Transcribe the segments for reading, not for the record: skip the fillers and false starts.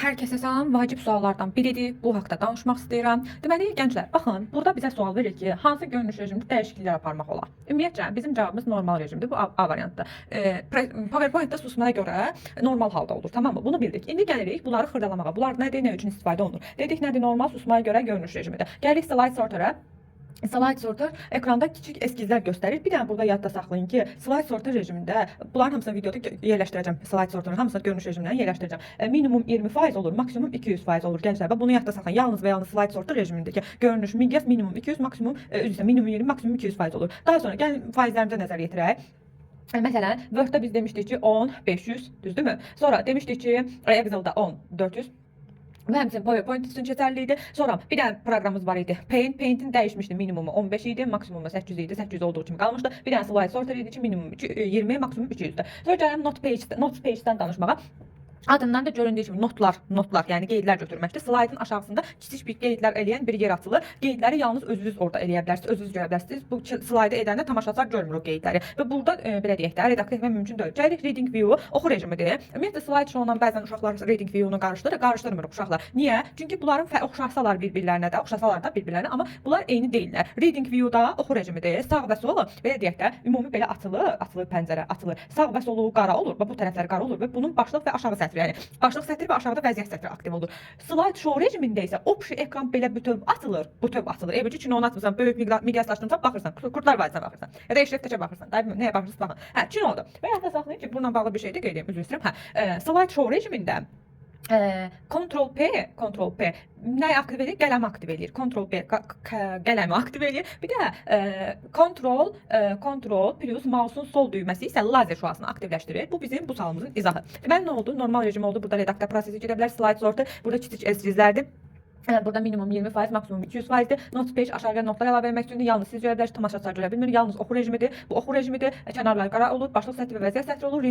Hər kəsə salam, vacib suallardan biridir. Bu haqda danışmaq istəyirəm. Deməli, gənclər, baxın, burada bizə sual verir ki, hansı görünüş rejimində dəyişikliklər aparmaq olar? Ümumiyyətcə, bizim cavabımız normal rejimdir. Bu A variantdır. PowerPoint-da susmaya görə normal halda olur, tamam mı? Bunu bildik. İndi gəlirik bunları xırdalamağa. Bunlar nədir, nə üçün istifadə olunur? Dedik nədir, normal susmaya görə görünüş rejimidir. Gəlirik slide sortera. Slide sorter ekranda kiçik eskizlər göstərir. Bir dənə burada yadda saxlayın ki, slide sorter rejimində bunların hamısını videoda yerləşdirəcəm. Slide sorterin hamısını görünüş rejimindən yerləşdirəcəm. Minimum 20% olur, maksimum 200% olur gənclər. Və bunu yadda saxlayın. Yalnız və yalnız slide sorter rejimindəki görünüş miqyas minimum 200, maksimum minimum 20, maksimum 200% olur. Daha sonra gəlin faizlərimizə nəzər yetirək. Məsələn, Word-da biz demişdik ki 10, 500, düzdürmü? Sonra demişdik ki Excel-da 10, 400. Və həmçinin PowerPoint üçün keçərli idi. Sonra bir dənə proqramımız var idi. Paint-in dəyişmişdi. Minimumu 15 idi, maksimumu 800 idi. 800 olduğu kimi qalmışdı. Bir dənə slide sorter idi ki, minimum 20, maksimum 200'dür. Sonra gələm Note Page-dən danışmağa. Adından da göründüyü kimi notlar, yəni qeydlər götürməkdir. Slaydın aşağısında kiçik bir qeydlər eləyən bir yer açılır. Qeydləri yalnız özünüz orada eləyə bilərsiniz, özünüz görə bilərsiniz. Bu slaydı edəndə tamaşaçılar görmür o qeydləri. Və burada belə deyək də, redaktə etmək mümkün deyil. Gəlirik reading view, oxu rejimidir. Ümumiyyətlə slide show-la bəzən uşaqlar reading view-nu qarışdırmır uşaqlar. Niyə? Çünki bunların oxşasalar bir-birlərinə də, oxşasalar da bir-birlərinə, amma bunlar eyni deyillər. Reading view-da oxu rejimidir. Sağ və sol, belə deyək də, ümumi belə açılır pəncərə, açılır. Sağ və solu qara olur və bu tərəfləri qara olur və bunun başlıq və aşağı sətri, yəni başlıq sətri və aşağıda vəziyyət sətri aktiv olur. Slide show rejimində isə opşi ekran belə bütöv atılır. Evci kino onu atmısan, böyük miqyaslaşdırmısan, baxırsan, Kurtlar Vadisi'ne baxırsan. Ya da Eşrefteçə baxırsan. Nəyə baxırsan, baxın. Hə, kinodur. Və yadda saxlayın ki, bununla bağlı bir şey də qeyd edeyim, üzr istəyirəm. Hə, slide show rejimində Ctrl P nəyi aktiv edir? Qələmi aktiv edir. Ctrl P qələmi aktiv edir. Bir də Ctrl plus mouse'un sol düyməsi isə lazer şüasını aktivləşdirir. Bu bizim bu sualımızın izahı. Deməli nə oldu? Normal rejim oldu. Burada redaktör prosesi gedə bilər. Slide sorter. Burada kiçik eskizlərdir. Burada minimum 20%, maksimum 200%'dir. Note page aşağıya notlar əlavə etmək üçündür. Yalnız siz görə bilərsiniz, tamaşaçılar görə bilmir. Yalnız oxu rejimidir. Bu oxu rejimidir. Kənarlar qara olur, başlıq sətri və vəziyyət sətri olur.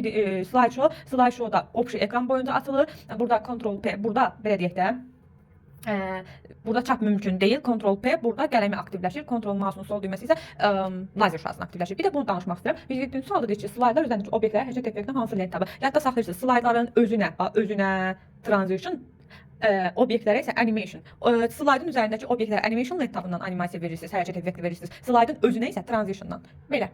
Slide show-da opşi ekran boyunca atılır. Burada Ctrl P, burada belə deyək də, burada çap mümkün değil. Ctrl P burada qələmi aktivləşir. Ctrl mouse'un sol düyməsi isə lazer şüasını aktivləşir. Bir də bunu danışmaq istəyirəm. Biz getdiyimiz sualda deyir ki, slaydlar üzərindəki obyektlərə hərəkət effektinə hansı lent tapır? Yadda saxlayırsınız. Slaydların özünə transition, obyektlərə isə animation. Slaydın üzərindəki obyektlərə animation lent tabından animasiya verirsiniz, hərəkət effekti verirsiniz. Slaydın özünə isə transitiondan. Belə.